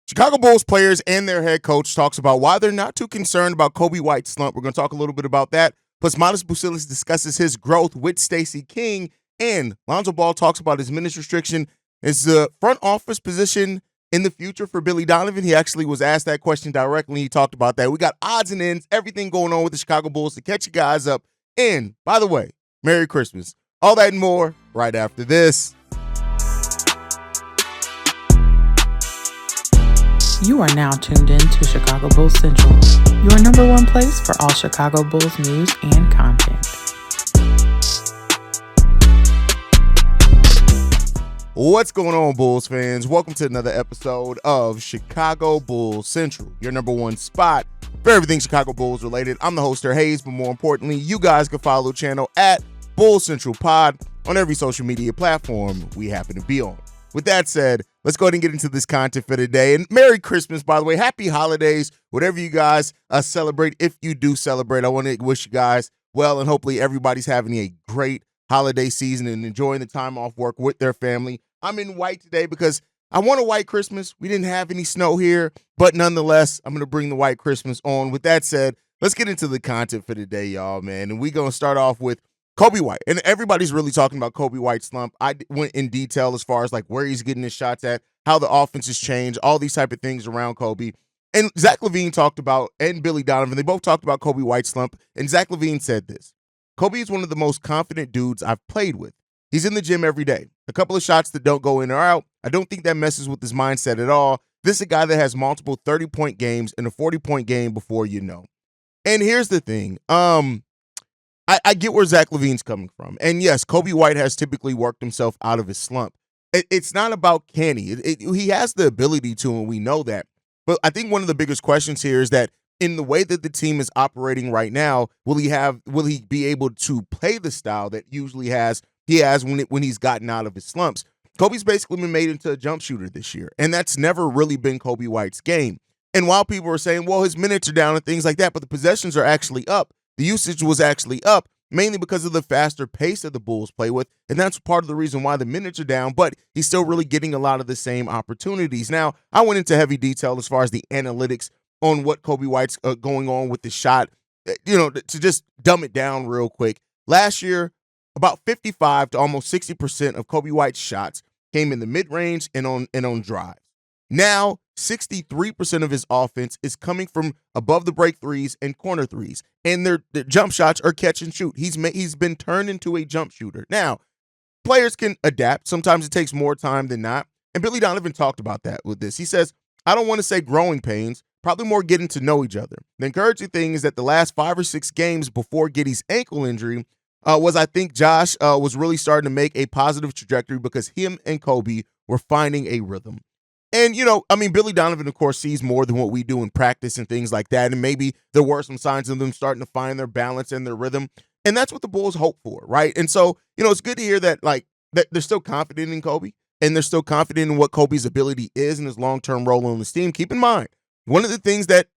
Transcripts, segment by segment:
Chicago Bulls players and their head coach talks about why they're not too concerned about Coby White's slump. We're going to talk a little bit about that. Plus, Modest Buzelis discusses his growth with Stacey King, and Lonzo Ball talks about his minutes restriction. Is the front office position in the future for Billy Donovan? He actually was asked that question directly. He talked about that. We got odds and ends, everything going on with the Chicago Bulls to catch you guys up. And, by the way, Merry Christmas. All that and more right after this. You are now tuned in to Chicago Bulls Central, your number one place for all Chicago Bulls news and content. What's going on, Bulls fans? Welcome to another episode of Chicago Bulls Central, your number one spot for everything Chicago Bulls related. I'm the host, Haize, but more importantly, you guys can follow the channel at Bulls Central Pod on every social media platform we happen to be on. With that said, let's go ahead and get into this content for today. And Merry Christmas, by the way. Happy holidays, whatever you guys celebrate. If you do celebrate, I want to wish you guys well, and hopefully everybody's having a great holiday season and enjoying the time off work with their family. I'm in white today because I want a white Christmas. We didn't have any snow here, but nonetheless, I'm going to bring the white Christmas on. With that said, let's get into the content for today, y'all, man. And we're going to start off with Coby White. And everybody's really talking about Coby White's slump. I went in detail as far as like where he's getting his shots at, how the offense has changed, all these type of things around Coby. And Zach LaVine talked about, and Billy Donovan, they both talked about Coby White's slump. And Zach LaVine said this: Coby is one of the most confident dudes I've played with. He's in the gym every day. A couple of shots that don't go in or out, I don't think that messes with his mindset at all. This is a guy that has multiple 30-point games and a 40-point game before you know. And here's the thing. I get where Zach LaVine's coming from. And yes, Coby White has typically worked himself out of his slump. It's not about can he. He has the ability to, and we know that. But I think one of the biggest questions here is that in the way that the team is operating right now, will he be able to play the style that he has when he's gotten out of his slumps? Coby's basically been made into a jump shooter this year, and that's never really been Coby White's game. And while people are saying, well, his minutes are down and things like that, but the possessions are actually up. The usage was actually up, mainly because of the faster pace that the Bulls play with, and that's part of the reason why the minutes are down, but he's still really getting a lot of the same opportunities. Now, I went into heavy detail as far as the analytics on what Coby White's going on with the shot, to just dumb it down real quick. Last year, about 55 to almost 60% of Coby White's shots came in the mid-range and on drives. Now, 63% of his offense is coming from above the break threes and corner threes, and their jump shots are catch and shoot. He's been turned into a jump shooter. Now, players can adapt. Sometimes it takes more time than not, and Billy Donovan talked about that with this. He says, I don't want to say growing pains, probably more getting to know each other. The encouraging thing is that the last 5 or 6 games before Giddey's ankle injury I think Josh was really starting to make a positive trajectory because him and Coby were finding a rhythm. And, Billy Donovan, of course, sees more than what we do in practice and things like that. And maybe there were some signs of them starting to find their balance and their rhythm. And that's what the Bulls hope for, right? And so, it's good to hear that, that they're still confident in Coby, and they're still confident in what Coby's ability is and his long-term role on this team. Keep in mind, one of the things that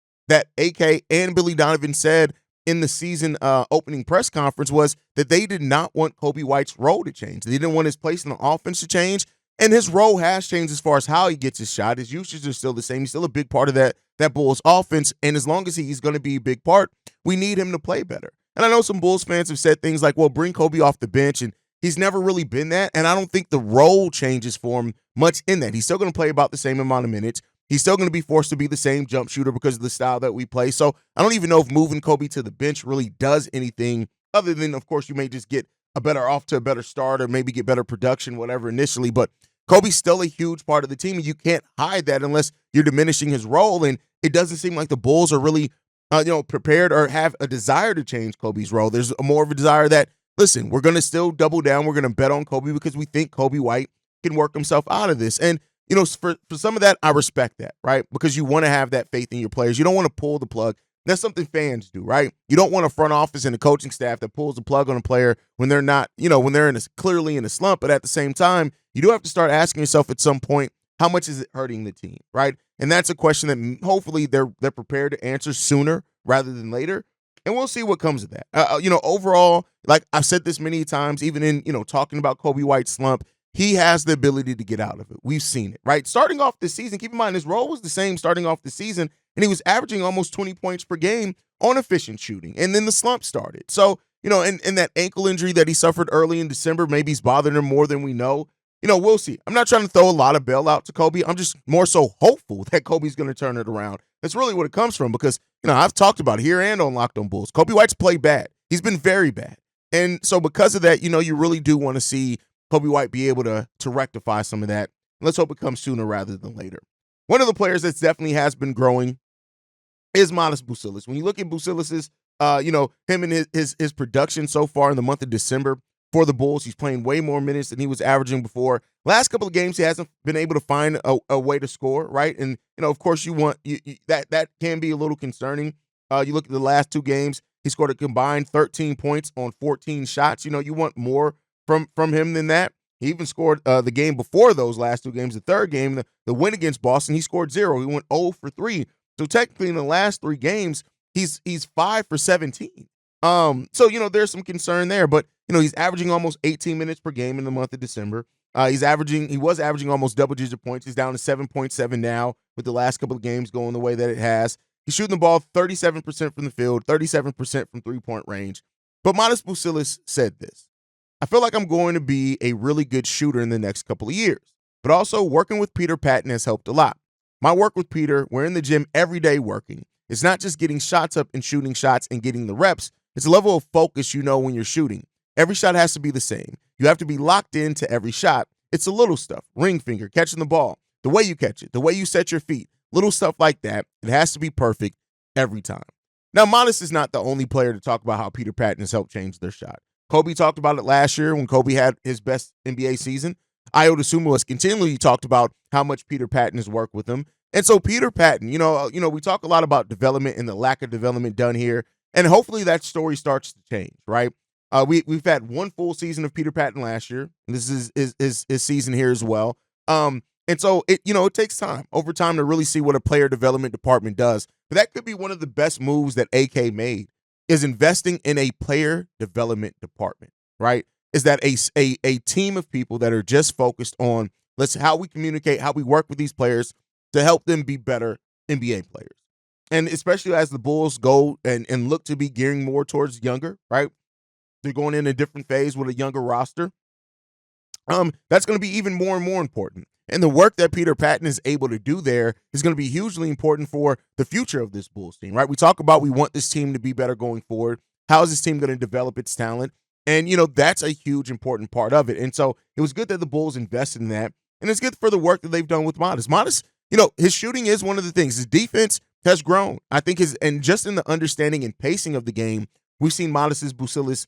AK and Billy Donovan said in the season opening press conference was that they did not want Coby White's role to change. They didn't want his place in the offense to change. And his role has changed as far as how he gets his shot. His usage is still the same. He's still a big part of that Bulls offense. And as long as he's going to be a big part, we need him to play better. And I know some Bulls fans have said things like, well, bring Coby off the bench. And he's never really been that. And I don't think the role changes for him much in that. He's still going to play about the same amount of minutes. He's still going to be forced to be the same jump shooter because of the style that we play. So I don't even know if moving Coby to the bench really does anything other than, of course, you may just get a better start or maybe get better production, whatever initially. But Coby's still a huge part of the team, and you can't hide that unless you're diminishing his role. And it doesn't seem like the Bulls are really, prepared or have a desire to change Coby's role. There's more of a desire that, listen, we're going to still double down. We're going to bet on Coby because we think Coby White can work himself out of this. And, for some of that, I respect that, right? Because you want to have that faith in your players. You don't want to pull the plug. That's something fans do, right? You don't want a front office and a coaching staff that pulls the plug on a player when they're not, when they're clearly in a slump. But at the same time, you do have to start asking yourself at some point, how much is it hurting the team, right? And that's a question that hopefully they're prepared to answer sooner rather than later. And we'll see what comes of that. Overall, like I've said this many times, even in, talking about Coby White's slump, he has the ability to get out of it. We've seen it, right? Starting off the season, keep in mind his role was the same starting off the season, and he was averaging almost 20 points per game on efficient shooting. And then the slump started. So, and that ankle injury that he suffered early in December, maybe he's bothering him more than we know. We'll see. I'm not trying to throw a lot of bailout to Coby. I'm just more so hopeful that Coby's going to turn it around. That's really what it comes from because, I've talked about it here and on Locked On Bulls. Coby White's played bad. He's been very bad. And so because of that, you really do want to see Coby White be able to rectify some of that. Let's hope it comes sooner rather than later. One of the players that definitely has been growing is Buzelis. When you look at Buzelis's, him and his production so far in the month of December for the Bulls, he's playing way more minutes than he was averaging before. Last couple of games, he hasn't been able to find a way to score, right? And, of course, that can be a little concerning. You look at the last two games, he scored a combined 13 points on 14 shots. You want more from him than that. He even scored the game before those last two games, the third game, the win against Boston, he scored 0. He went 0 for 3. So technically in the last 3 games, he's 5 for 17. So, there's some concern there, but, he's averaging almost 18 minutes per game in the month of December. He was averaging almost double-digit points. He's down to 7.7 now with the last couple of games going the way that it has. He's shooting the ball 37% from the field, 37% from three-point range. But Buzelis said this: I feel like I'm going to be a really good shooter in the next couple of years, but also working with Peter Patton has helped a lot. My work with Peter, we're in the gym every day working. It's not just getting shots up and shooting shots and getting the reps. It's a level of focus when you're shooting. Every shot has to be the same. You have to be locked into every shot. It's the little stuff, ring finger, catching the ball, the way you catch it, the way you set your feet, little stuff like that. It has to be perfect every time. Now, Modest is not the only player to talk about how Peter Patton has helped change their shot. Coby talked about it last year when Coby had his best NBA season. Ayo Dosunmu has continually talked about how much Peter Patton has worked with him. And so Peter Patton, we talk a lot about development and the lack of development done here. And hopefully that story starts to change, right? We've had one full season of Peter Patton last year. And this is his season here as well. And so it takes time over time to really see what a player development department does. But that could be one of the best moves that AK made, is investing in a player development department, right? Is that a team of people that are just focused on how we communicate, how we work with these players to help them be better NBA players. And especially as the Bulls go and look to be gearing more towards younger, right? They're going in a different phase with a younger roster. That's going to be even more and more important. And the work that Peter Patton is able to do there is going to be hugely important for the future of this Bulls team, right? We talk about we want this team to be better going forward. How is this team going to develop its talent? And, that's a huge, important part of it. And so it was good that the Bulls invested in that. And it's good for the work that they've done with Modest. Modest, his shooting is one of the things. His defense has grown. I think and just in the understanding and pacing of the game, we've seen Modest's Buzelis,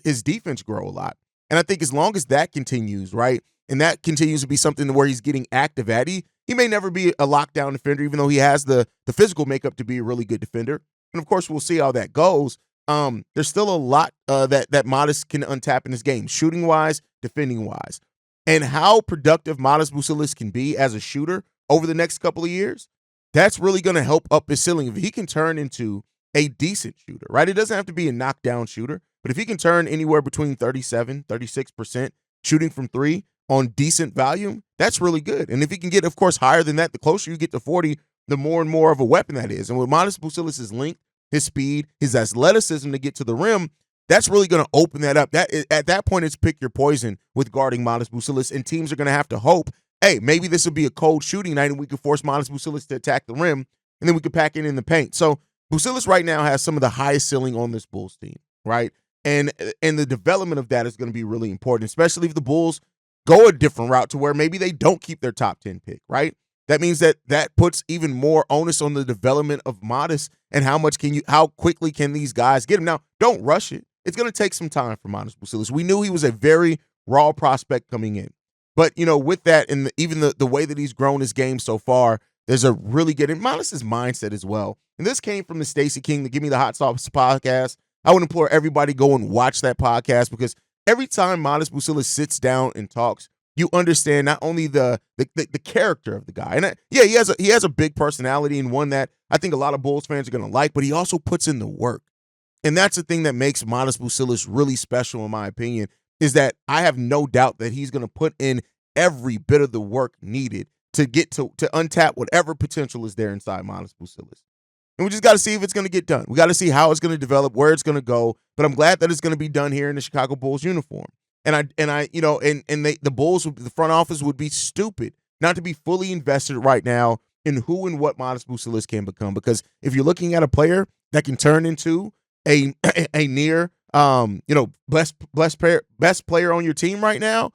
his defense grow a lot. And I think as long as that continues, right, and that continues to be something where he's getting active at, he may never be a lockdown defender, even though he has the physical makeup to be a really good defender. And, of course, we'll see how that goes. There's still a lot that Modest can untap in his game, shooting-wise, defending-wise. And how productive Modest Buzelis can be as a shooter over the next couple of years, that's really going to help up his ceiling. If he can turn into a decent shooter, right? It doesn't have to be a knockdown shooter, but if he can turn anywhere between 37, 36% shooting from three on decent volume, that's really good. And if he can get, of course, higher than that, the closer you get to 40, the more and more of a weapon that is. And with Modest Buzelis' length, his speed, his athleticism to get to the rim, that's really going to open that up. At that point, it's pick your poison with guarding Modest Buzelis, and teams are going to have to hope, hey, maybe this will be a cold shooting night and we can force Modest Buzelis to attack the rim, and then we can pack it in the paint. So Buzelis right now has some of the highest ceiling on this Bulls team, right? And the development of that is going to be really important, especially if the Bulls go a different route to where maybe they don't keep their top 10 pick, right? That means that puts even more onus on the development of Modest and how quickly can these guys get him. Now, don't rush it. It's going to take some time for Modest Buzelis. We knew he was a very raw prospect coming in. But, with that and even the way that he's grown his game so far, there's a really good, and Modest's mindset as well. And this came from the Stacey King, the Give Me the Hot Sauce podcast. I would implore everybody go and watch that podcast, because every time Modest Buzelis sits down and talks, you understand not only the character of the guy. And he has a big personality, and one that I think a lot of Bulls fans are going to like, but he also puts in the work. And that's the thing that makes Modest Buzelis really special, in my opinion. is that I have no doubt that he's going to put in every bit of the work needed to get to untap whatever potential is there inside Miles Buzelis. And we just got to see if it's going to get done. We got to see how it's going to develop, where it's going to go. But I'm glad that it's going to be done here in the Chicago Bulls uniform. And the Bulls, the front office would be stupid not to be fully invested right now in who and what Miles Buzelis can become. Because if you're looking at a player that can turn into a near best player on your team right now,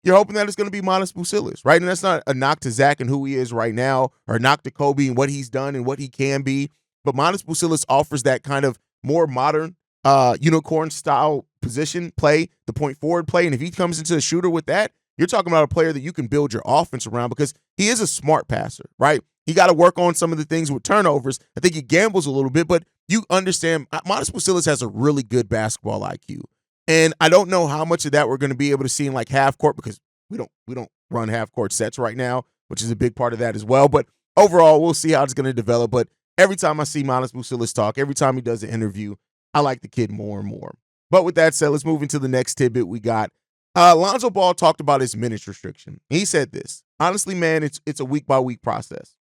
you're hoping that it's going to be Miles Buzelis, right? And that's not a knock to Zach and who he is right now, or a knock to Coby and what he's done and what he can be. But Miles Buzelis offers that kind of more modern unicorn-style position play, the point forward play. And if he comes into the shooter with that, you're talking about a player that you can build your offense around, because he is a smart passer, right? He got to work on some of the things with turnovers. I think he gambles a little bit, but you understand Miles Buzelis has a really good basketball IQ. And I don't know how much of that we're going to be able to see in like half court, because we don't run half court sets right now, which is a big part of that as well. But overall, we'll see how it's going to develop. But every time I see Miles Buzelis talk, every time he does an interview, I like the kid more and more. But with that said, let's move into the next tidbit we got. Lonzo Ball talked about his minutes restriction. He said this: honestly, man, it's a week-by-week process.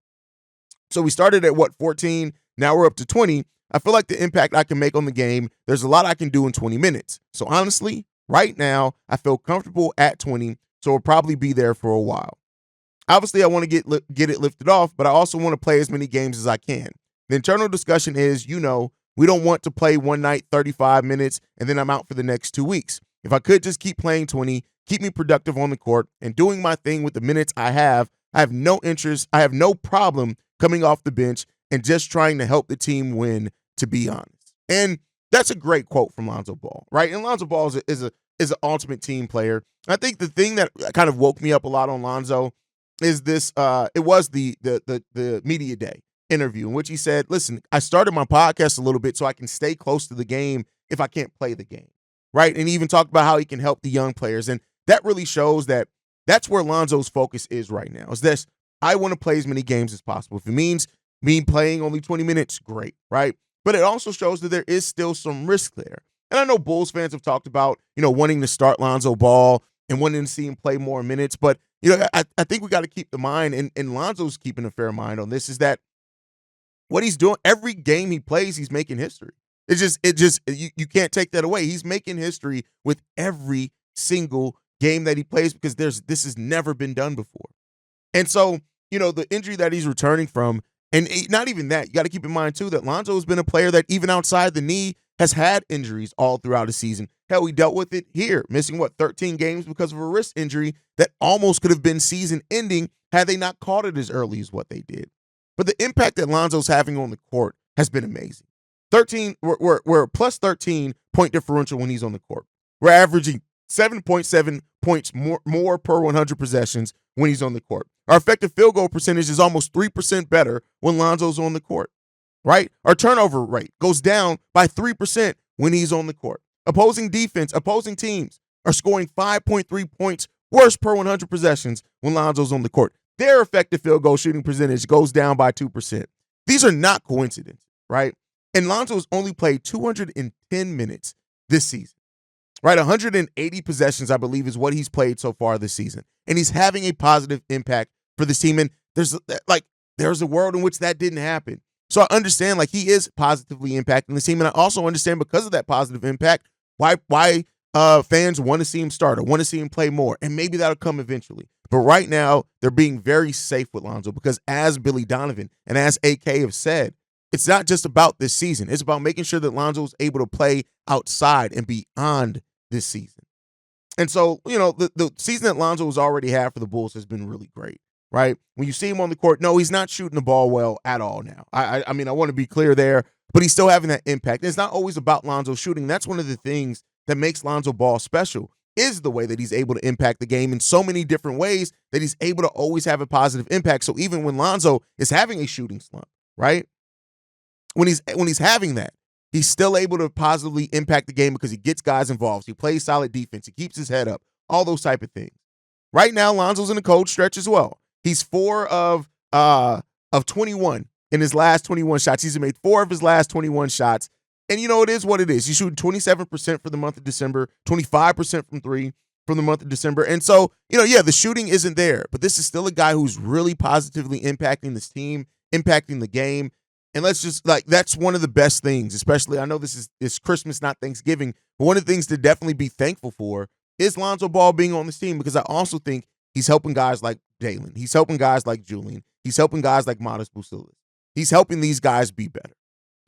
So we started at 14? Now we're up to 20. I feel like the impact I can make on the game, there's a lot I can do in 20 minutes. So honestly, right now, I feel comfortable at 20, so we'll probably be there for a while. Obviously, I want to get it lifted off, but I also want to play as many games as I can. The internal discussion is, we don't want to play one night 35 minutes, and then I'm out for the next 2 weeks. If I could just keep playing 20, keep me productive on the court, and doing my thing with the minutes I have no interest, I have no problem coming off the bench and just trying to help the team win, to be honest. And that's a great quote from Lonzo Ball, right? And Lonzo Ball is an ultimate team player. I think the thing that kind of woke me up a lot on Lonzo is this, it was the media day interview in which he said, listen, I started my podcast a little bit so I can stay close to the game if I can't play the game, right? And he even talked about how he can help the young players. And that really shows that that's where Lonzo's focus is right now, is this: I want to play as many games as possible. If it means me playing only 20 minutes, great, right? But it also shows that there is still some risk there. And I know Bulls fans have talked about, wanting to start Lonzo Ball and wanting to see him play more minutes. But, I think we got to keep the mind, and Lonzo's keeping a fair mind on this, is that what he's doing, every game he plays, he's making history. You can't take that away. He's making history with every single game that he plays, because this has never been done before. And so, the injury that he's returning from, and not even that, you got to keep in mind, too, that Lonzo has been a player that even outside the knee has had injuries all throughout the season. Hell, he dealt with it here, missing, 13 games because of a wrist injury that almost could have been season-ending had they not caught it as early as what they did. But the impact that Lonzo's having on the court has been amazing. We're a plus 13 point differential when he's on the court. We're averaging 7.7 points more per 100 possessions when he's on the court. Our effective field goal percentage is almost 3% better when Lonzo's on the court, right? Our turnover rate goes down by 3% when he's on the court. Opposing teams are scoring 5.3 points worse per 100 possessions when Lonzo's on the court. Their effective field goal shooting percentage goes down by 2%. These are not coincidences, right? And Lonzo's only played 210 minutes this season, right? 180 possessions, I believe, is what he's played so far this season. And he's having a positive impact for this team. And there's a world in which that didn't happen. So I understand, he is positively impacting the team. And I also understand, because of that positive impact, why fans want to see him start or want to see him play more. And maybe that'll come eventually. But right now, they're being very safe with Lonzo, because as Billy Donovan and as AK have said, it's not just about this season. It's about making sure that Lonzo is able to play outside and beyond this season. And so, the season that Lonzo has already had for the Bulls has been really great, right? When you see him on the court, no, he's not shooting the ball well at all now. I want to be clear there, but he's still having that impact. And it's not always about Lonzo shooting. That's one of the things that makes Lonzo Ball special, is the way that he's able to impact the game in so many different ways, that he's able to always have a positive impact. So even when Lonzo is having a shooting slump, right? When he's having that, he's still able to positively impact the game, because he gets guys involved. He plays solid defense. He keeps his head up, all those type of things. Right now, Lonzo's in a cold stretch as well. He's 4 of 21 in his last 21 shots. He's made 4 of his last 21 shots. it is what it is. He's shooting 27% for the month of December, 25% from three from the month of December. And so, the shooting isn't there, but this is still a guy who's really positively impacting this team, impacting the game. And let's just that's one of the best things, especially I know it's Christmas, not Thanksgiving, but one of the things to definitely be thankful for is Lonzo Ball being on this team, because I also think he's helping guys like Jalen. He's helping guys like Julian. He's helping guys like Buzelis. He's helping these guys be better.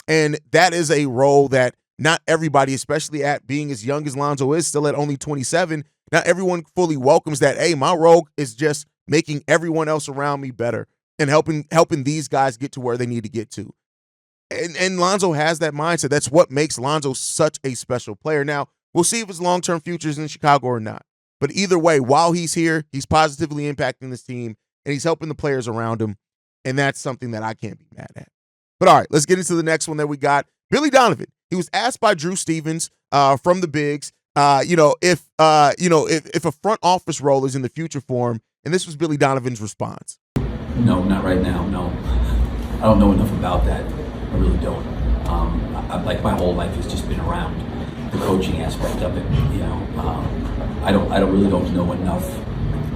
And that is a role that not everybody, especially at being as young as Lonzo is, still at only 27, not everyone fully welcomes that. Hey, my role is just making everyone else around me better and helping these guys get to where they need to get to. And Lonzo has that mindset. That's what makes Lonzo such a special player. Now, we'll see if his long-term future is in Chicago or not. But either way, while he's here, he's positively impacting this team, and he's helping the players around him, and that's something that I can't be mad at. But all right, let's get into the next one that we got. Billy Donovan. He was asked by Drew Stevens from the Bigs, if a front office role is in the future for him, and this was Billy Donovan's response. No, not right now. No, I don't know enough about that. I really don't. My whole life has just been around the coaching aspect of it. I really don't know enough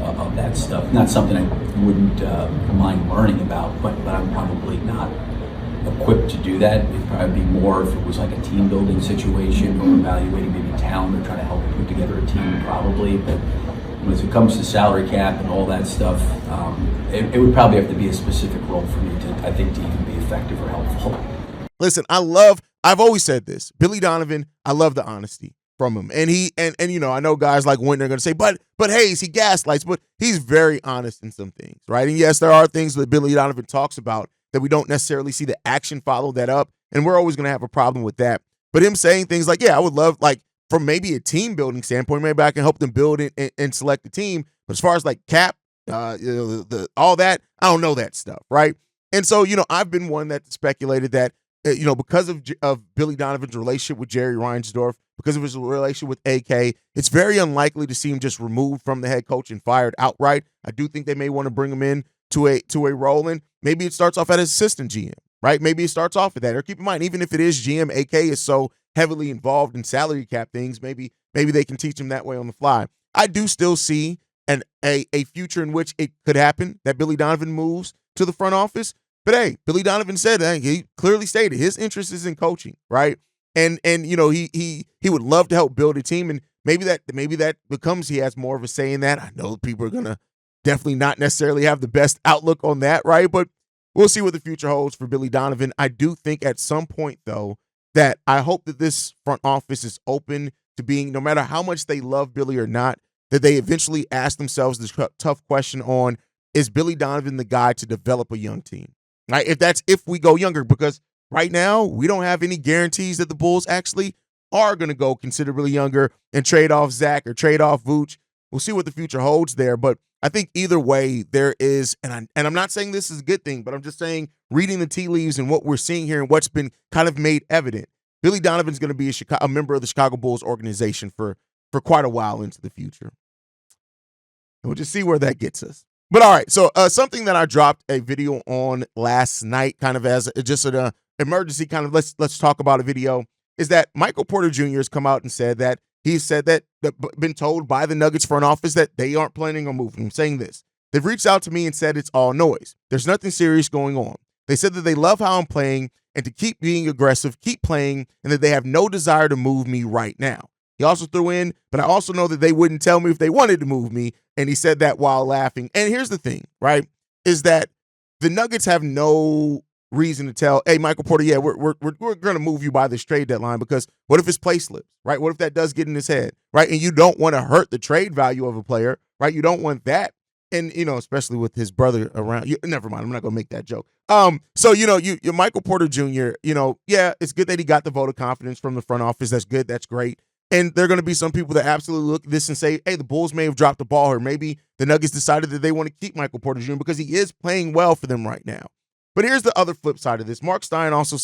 of that stuff. Not something I wouldn't mind learning about, but I'm probably not equipped to do that. It'd probably be more if it was like a team building situation or evaluating maybe talent or trying to help put together a team, probably. But when it comes to salary cap and all that stuff, it would probably have to be a specific role for me to even be effective or helpful. Listen, I've always said this, Billy Donovan, I love the honesty from him. And I know guys like when they're going to say, but Haize, he gaslights, but he's very honest in some things, right? And yes, there are things that Billy Donovan talks about that we don't necessarily see the action follow that up, and we're always going to have a problem with that. But him saying things like, yeah, I would love, from maybe a team building standpoint, maybe I can help them build it and select the team. But as far as cap, all that, I don't know that stuff, right? And so, I've been one that speculated that, because of Billy Donovan's relationship with Jerry Reinsdorf, because of his relationship with AK, it's very unlikely to see him just removed from the head coach and fired outright. I do think they may want to bring him in to a role, and maybe it starts off at assistant GM, right? Maybe it starts off at that. Or keep in mind, even if it is GM, AK is so heavily involved in salary cap things, maybe they can teach him that way on the fly. I do still see a future in which it could happen that Billy Donovan moves to the front office. But hey, Billy Donovan said he clearly stated his interest is in coaching, right? And he would love to help build a team, and maybe that becomes he has more of a say in that. I know people are gonna definitely not necessarily have the best outlook on that, right? But we'll see what the future holds for Billy Donovan. I do think at some point, though, that I hope that this front office is open to being, no matter how much they love Billy or not, that they eventually ask themselves this tough question on, is Billy Donovan the guy to develop a young team? Right? If we go younger, because right now we don't have any guarantees that the Bulls actually are going to go considerably younger and trade off Zach or trade off Vooch. We'll see what the future holds there, but I think either way there is, and I'm not saying this is a good thing, but I'm just saying, reading the tea leaves and what we're seeing here and what's been kind of made evident, Billy Donovan's going to be a member of the Chicago Bulls organization for quite a while into the future. And we'll just see where that gets us. But all right, so something that I dropped a video on last night, kind of as just an emergency, kind of let's talk about a video, is that Michael Porter Jr. has come out and said that been told by the Nuggets front office that they aren't planning on moving him, saying this: they've reached out to me and said it's all noise. There's nothing serious going on. They said that they love how I'm playing and to keep being aggressive, keep playing, and that they have no desire to move me right now. He also threw in, but I also know that they wouldn't tell me if they wanted to move me, and he said that while laughing. And here's the thing, right, is that the Nuggets have no reason to tell, hey, Michael Porter, yeah, we're going to move you by this trade deadline, because what if his play slips, right? What if that does get in his head, right? And you don't want to hurt the trade value of a player, right? You don't want that. And, especially with his brother around. Never mind, I'm not going to make that joke. So, you Michael Porter Jr., yeah, it's good that he got the vote of confidence from the front office. That's good. That's great. And there are going to be some people that absolutely look at this and say, hey, the Bulls may have dropped the ball, or maybe the Nuggets decided that they want to keep Michael Porter Jr. because he is playing well for them right now. But here's the other flip side of this. Mark Stein also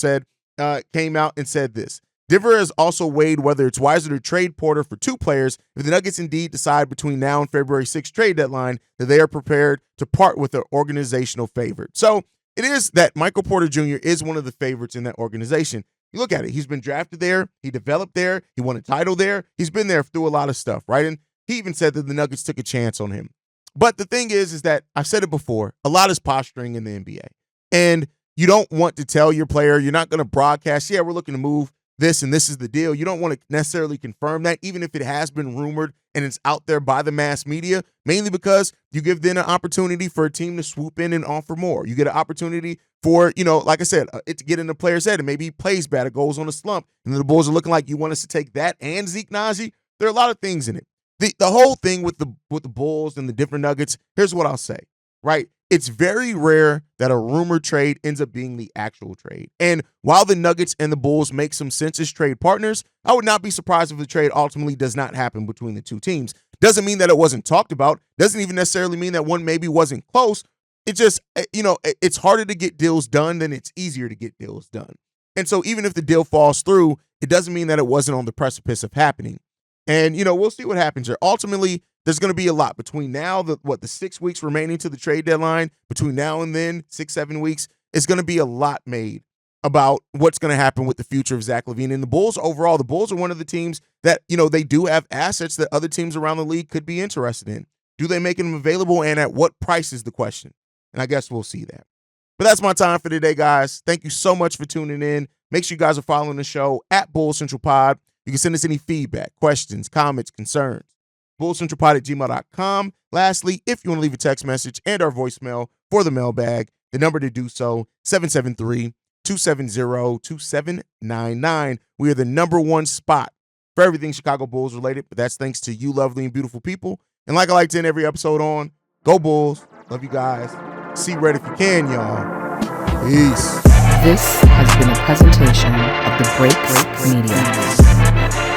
came out and said this: Diver has also weighed whether it's wiser to trade Porter for two players if the Nuggets indeed decide between now and February 6th trade deadline that they are prepared to part with their organizational favorite. So it is that Michael Porter Jr. is one of the favorites in that organization. You look at it. He's been drafted there. He developed there. He won a title there. He's been there through a lot of stuff, right? And he even said that the Nuggets took a chance on him. But the thing is that I've said it before, a lot is posturing in the NBA. And you don't want to tell your player, you're not going to broadcast, yeah, we're looking to move this and this is the deal. You don't want to necessarily confirm that, even if it has been rumored and it's out there by the mass media, mainly because you give them an opportunity for a team to swoop in and offer more. You get an opportunity for, like I said, it to get in the player's head, and maybe he plays bad or goes on a slump, and the Bulls are looking like you want us to take that and Zeke Naji. There are a lot of things in it. The whole thing with the Bulls and the different Nuggets, here's what I'll say, right? It's very rare that a rumor trade ends up being the actual trade. And while the Nuggets and the Bulls make some sense as trade partners, I would not be surprised if the trade ultimately does not happen between the two teams. Doesn't mean that it wasn't talked about. Doesn't even necessarily mean that one maybe wasn't close. It just, it's harder to get deals done than it's easier to get deals done. And so even if the deal falls through, it doesn't mean that it wasn't on the precipice of happening. And, we'll see what happens here. Ultimately, there's going to be a lot between now, the 6 weeks remaining to the trade deadline, between now and then, 6-7 weeks, it's going to be a lot made about what's going to happen with the future of Zach LaVine. And the Bulls overall, the Bulls are one of the teams that, they do have assets that other teams around the league could be interested in. Do they make them available, and at what price is the question? And I guess we'll see that. But that's my time for today, guys. Thank you so much for tuning in. Make sure you guys are following the show at Bulls Central Pod. You can send us any feedback, questions, comments, concerns. bullscentralpod@gmail.com. Lastly, if you want to leave a text message and our voicemail for the mailbag, the number to do so, 773-270-2799. We are the number one spot for everything Chicago Bulls related, but that's thanks to you lovely and beautiful people. And like I like to end every episode on, go Bulls. Love you guys. See red if you can, y'all. Peace. This has been a presentation of the Break Media.